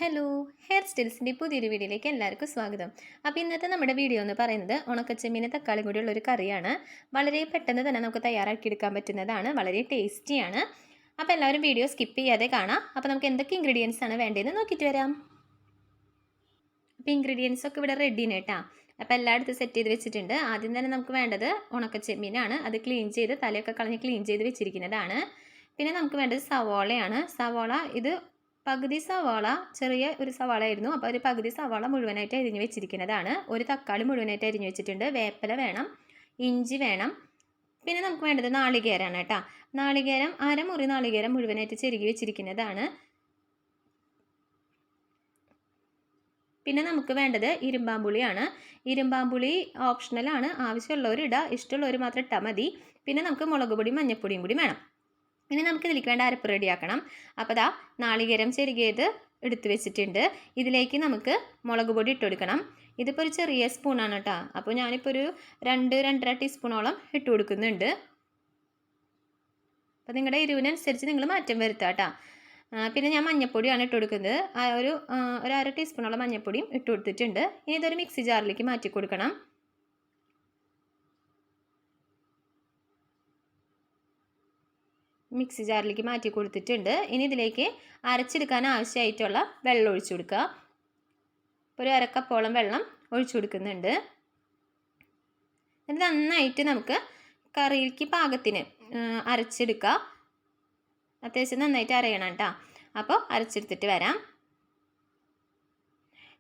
Hello, ഹെയർസ്റ്റൈൽസിൻ്റെ പുതിയൊരു വീഡിയോയിലേക്ക് എല്ലാവർക്കും സ്വാഗതം. അപ്പോൾ ഇന്നത്തെ നമ്മുടെ വീഡിയോ എന്ന് പറയുന്നത് ഉണക്കച്ചെമ്മീൻ തക്കാളി കൂടിയുള്ളൊരു കറിയാണ്. വളരെ പെട്ടെന്ന് തന്നെ നമുക്ക് തയ്യാറാക്കിയെടുക്കാൻ പറ്റുന്നതാണ്, വളരെ ടേസ്റ്റിയാണ്. അപ്പോൾ എല്ലാവരും വീഡിയോ സ്കിപ്പ് ചെയ്യാതെ കാണാം. അപ്പോൾ നമുക്ക് എന്തൊക്കെ ഇൻഗ്രീഡിയൻസ് ആണ് വേണ്ടതെന്ന് നോക്കിയിട്ട് വരാം. അപ്പോൾ ഇൻഗ്രീഡിയൻസ് ഒക്കെ ഇവിടെ റെഡിയാണ് കേട്ടോ. അപ്പോൾ എല്ലായിടത്തും സെറ്റ് ചെയ്ത് വെച്ചിട്ടുണ്ട്. ആദ്യം തന്നെ നമുക്ക് വേണ്ടത് ഉണക്കച്ചെമ്മീനാണ്. അത് ക്ലീൻ ചെയ്ത് തലയൊക്കെ കളഞ്ഞ് ക്ലീൻ ചെയ്ത് വെച്ചിരിക്കുന്നതാണ്. പിന്നെ നമുക്ക് വേണ്ടത് സവാളയാണ്. സവാള ഇത് പകുതി സവാള, ചെറിയ ഒരു സവാള ആയിരുന്നു. അപ്പോൾ ഒരു പകുതി സവാള മുഴുവനായിട്ട് അരിഞ്ഞ് വെച്ചിരിക്കുന്നതാണ്. ഒരു തക്കാളി മുഴുവനായിട്ട് അരിഞ്ഞ് വെച്ചിട്ടുണ്ട്. വേപ്പില വേണം, ഇഞ്ചി വേണം. പിന്നെ നമുക്ക് വേണ്ടത് നാളികേരമാണ് കേട്ടോ. നാളികേരം അരമുറി നാളികേരം മുഴുവനായിട്ട് ചെരുകി വെച്ചിരിക്കുന്നതാണ്. പിന്നെ നമുക്ക് വേണ്ടത് ഇരുമ്പാമ്പുളിയാണ്. ഇരുമ്പാമ്പുളി ഓപ്ഷണലാണ്, ആവശ്യമുള്ളവർ ഇടുക, ഇഷ്ടമുള്ളവർ മാത്രം ഇട്ടാൽ മതി. പിന്നെ നമുക്ക് മുളക് പൊടിയും മഞ്ഞൾപ്പൊടിയും കൂടി വേണം. ഇനി നമുക്ക് ഇതിലേക്ക് വേണ്ട അരപ്പ് റെഡിയാക്കണം. അപ്പോൾ ദാ നാളികേരം ചെരുകിയത് എടുത്ത് വെച്ചിട്ടുണ്ട്. ഇതിലേക്ക് നമുക്ക് മുളക് പൊടി ഇട്ട് കൊടുക്കണം. ഇതിപ്പോൾ ഒരു ചെറിയ സ്പൂണാണ് കേട്ടോ. അപ്പോൾ ഞാനിപ്പോൾ ഒരു 2-2.5 ടീസ്പൂണോളം ഇട്ട് കൊടുക്കുന്നുണ്ട്. അപ്പോൾ നിങ്ങളുടെ എരിവിനനുസരിച്ച് നിങ്ങൾ മാറ്റം വരുത്തുക കേട്ടോ. പിന്നെ ഞാൻ മഞ്ഞൾപ്പൊടിയാണ് ഇട്ട് കൊടുക്കുന്നത്. ഒരു 1/2 ടീസ്പൂണോളം മഞ്ഞൾപ്പൊടിയും ഇട്ട് കൊടുത്തിട്ടുണ്ട്. ഇനി ഇതൊരു മിക്സി ജാറിലേക്ക് മാറ്റി കൊടുക്കണം. മിക്സി ജാറിലേക്ക് മാറ്റി കൊടുത്തിട്ടുണ്ട്. ഇനി ഇതിലേക്ക് അരച്ചെടുക്കാൻ ആവശ്യമായിട്ടുള്ള വെള്ളം ഒഴിച്ചു കൊടുക്കുക. ഒരു 1/2 കപ്പോളം വെള്ളം ഒഴിച്ചു കൊടുക്കുന്നുണ്ട്. ഇത് നന്നായിട്ട് നമുക്ക് കറിയിലേക്ക് പാകത്തിന് അരച്ചെടുക്കുക. അത്യാവശ്യം നന്നായിട്ട് അരയണം കേട്ടോ. അപ്പോൾ അരച്ചെടുത്തിട്ട് വരാം.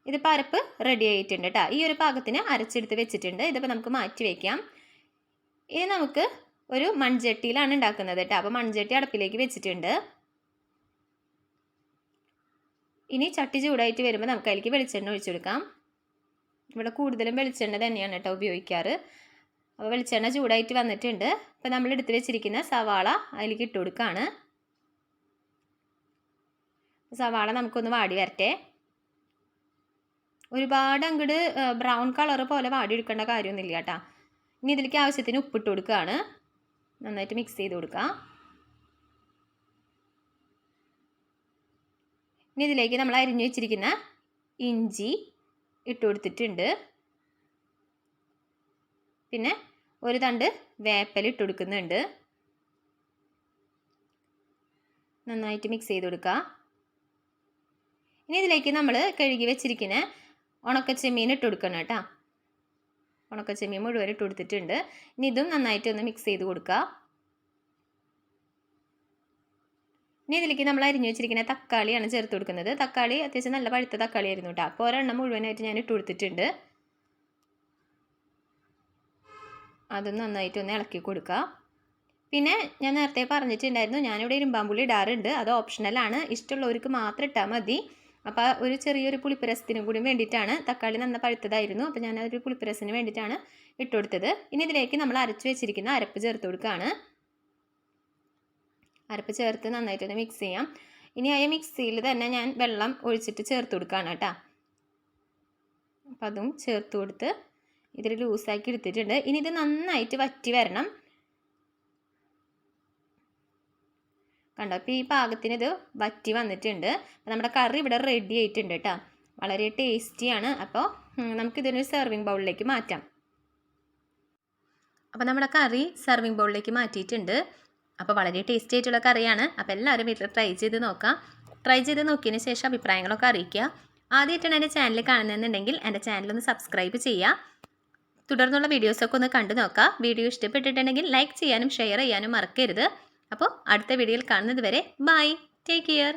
ഇതിപ്പോൾ അരപ്പ് റെഡി ആയിട്ടുണ്ട് കേട്ടോ. ഈ ഒരു പാകത്തിന് അരച്ചെടുത്ത് വെച്ചിട്ടുണ്ട്. ഇതിപ്പോൾ നമുക്ക് മാറ്റി വയ്ക്കാം. ഇനി നമുക്ക് ഒരു മൺചട്ടിയിലാണ് ഉണ്ടാക്കുന്നത് കേട്ടോ. അപ്പോൾ മൺചട്ടി അടുപ്പിലേക്ക് വെച്ചിട്ടുണ്ട്. ഇനി ചട്ടി ചൂടായിട്ട് വരുമ്പോൾ നമുക്ക് അതിലേക്ക് വെളിച്ചെണ്ണ ഒഴിച്ചു കൊടുക്കാം. ഇവിടെ കൂടുതലും വെളിച്ചെണ്ണ തന്നെയാണ് കേട്ടോ ഉപയോഗിക്കാറ്. അപ്പോൾ വെളിച്ചെണ്ണ ചൂടായിട്ട് വന്നിട്ടുണ്ട്. അപ്പോൾ നമ്മൾ എടുത്ത് വെച്ചിരിക്കുന്ന സവാള അതിലേക്ക് ഇട്ട് കൊടുക്കുകയാണ്. സവാള നമുക്കൊന്ന് വാടി വരട്ടെ. ഒരുപാട് അങ്ങോട്ട് ബ്രൗൺ കളർ പോലെ വാടി എടുക്കേണ്ട കാര്യമൊന്നുമില്ല കേട്ടോ. ഇനി ഇതിലേക്ക് ആവശ്യത്തിന് ഉപ്പിട്ട് കൊടുക്കുകയാണ്. നന്നായിട്ട് മിക്സ് ചെയ്ത് കൊടുക്കുക. ഇനി ഇതിലേക്ക് നമ്മൾ അരിഞ്ഞു വെച്ചിരിക്കുന്ന ഇഞ്ചി ഇട്ട് കൊടുത്തിട്ടുണ്ട്. പിന്നെ ഒരു തണ്ട് വേപ്പില ഇട്ട് കൊടുക്കുന്നുണ്ട്. നന്നായിട്ട് മിക്സ് ചെയ്ത് കൊടുക്കുക. ഇനി ഇതിലേക്ക് നമ്മൾ കഴുകി വെച്ചിരിക്കുന്ന ഉണക്കച്ചെമ്മീൻ ഇട്ട് കൊടുക്കണം കേട്ടോ. ഉണക്കച്ചെമ്മീൻ മുഴുവൻ ഇട്ട് കൊടുത്തിട്ടുണ്ട്. ഇനി ഇതും നന്നായിട്ട് ഒന്ന് മിക്സ് ചെയ്ത് കൊടുക്കുക. ഇനി ഇതിലേക്ക് നമ്മൾ അരിഞ്ഞു വെച്ചിരിക്കുന്ന തക്കാളിയാണ് ചേർത്ത് കൊടുക്കുന്നത്. തക്കാളി അത്യാവശ്യം നല്ല പഴുത്ത തക്കാളി ആയിരുന്നു കേട്ടോ. അപ്പോൾ ഒരെണ്ണം മുഴുവനായിട്ട് ഞാൻ ഇട്ട് കൊടുത്തിട്ടുണ്ട്. അതും നന്നായിട്ട് ഒന്ന് ഇളക്കി കൊടുക്കുക. പിന്നെ ഞാൻ നേരത്തെ പറഞ്ഞിട്ടുണ്ടായിരുന്നു, ഞാനിവിടെ ഇരുമ്പാമ്പുളി ഇടാറുണ്ട്. അത് ഓപ്ഷണലാണ്, ഇഷ്ടമുള്ളവർക്ക് മാത്രം ഇട്ടാൽ മതി. അപ്പോൾ ഒരു ചെറിയൊരു പുളിപ്പരസത്തിനും കൂടി വേണ്ടിയിട്ടാണ്. തക്കാളി നന്ന പഴുത്തതായിരുന്നു. അപ്പോൾ ഞാനൊരു പുളിപ്പരസത്തിന് വേണ്ടിയിട്ടാണ് ഇട്ട് കൊടുത്തത്. ഇനി ഇതിലേക്ക് നമ്മൾ അരച്ച് വെച്ചിരിക്കുന്ന അരപ്പ് ചേർത്ത് കൊടുക്കുകയാണ്. അരപ്പ് ചേർത്ത് നന്നായിട്ടൊന്ന് മിക്സ് ചെയ്യാം. ഇനി ആ മിക്സിയിൽ തന്നെ ഞാൻ വെള്ളം ഒഴിച്ചിട്ട് ചേർത്ത് കൊടുക്കുകയാണ് കേട്ടോ. അപ്പം അതും ചേർത്ത് കൊടുത്ത് ഇതിൽ ലൂസാക്കി എടുത്തിട്ടുണ്ട്. ഇനി ഇത് നന്നായിട്ട് വറ്റി വരണം. കണ്ടോ, അപ്പോൾ ഈ പാകത്തിന് ഇത് വറ്റി വന്നിട്ടുണ്ട്. അപ്പോൾ നമ്മുടെ കറി ഇവിടെ റെഡി ആയിട്ടുണ്ട് കേട്ടോ. വളരെ ടേസ്റ്റിയാണ്. അപ്പോൾ നമുക്കിതൊരു സെർവിങ് ബൗളിലേക്ക് മാറ്റാം. അപ്പോൾ നമ്മുടെ കറി സെർവിങ് ബൗളിലേക്ക് മാറ്റിയിട്ടുണ്ട്. അപ്പോൾ വളരെ ടേസ്റ്റി ആയിട്ടുള്ള കറിയാണ്. അപ്പോൾ എല്ലാവരും വീട്ടിൽ ട്രൈ ചെയ്ത് നോക്കാം. ട്രൈ ചെയ്ത് നോക്കിയതിന് ശേഷം അഭിപ്രായങ്ങളൊക്കെ അറിയിക്കുക. ആദ്യമായിട്ടാണ് എൻ്റെ ചാനൽ കാണുന്നതെന്നുണ്ടെങ്കിൽ എൻ്റെ ചാനലൊന്ന് സബ്സ്ക്രൈബ് ചെയ്യുക. തുടർന്നുള്ള വീഡിയോസൊക്കെ ഒന്ന് കണ്ടു നോക്കുക. വീഡിയോ ഇഷ്ടപ്പെട്ടിട്ടുണ്ടെങ്കിൽ ലൈക്ക് ചെയ്യാനും ഷെയർ ചെയ്യാനും മറക്കരുത്. അപ്പോൾ അടുത്ത വീഡിയോയിൽ കാണുന്നത് വരെ ബൈ, ടേക്ക് കെയർ.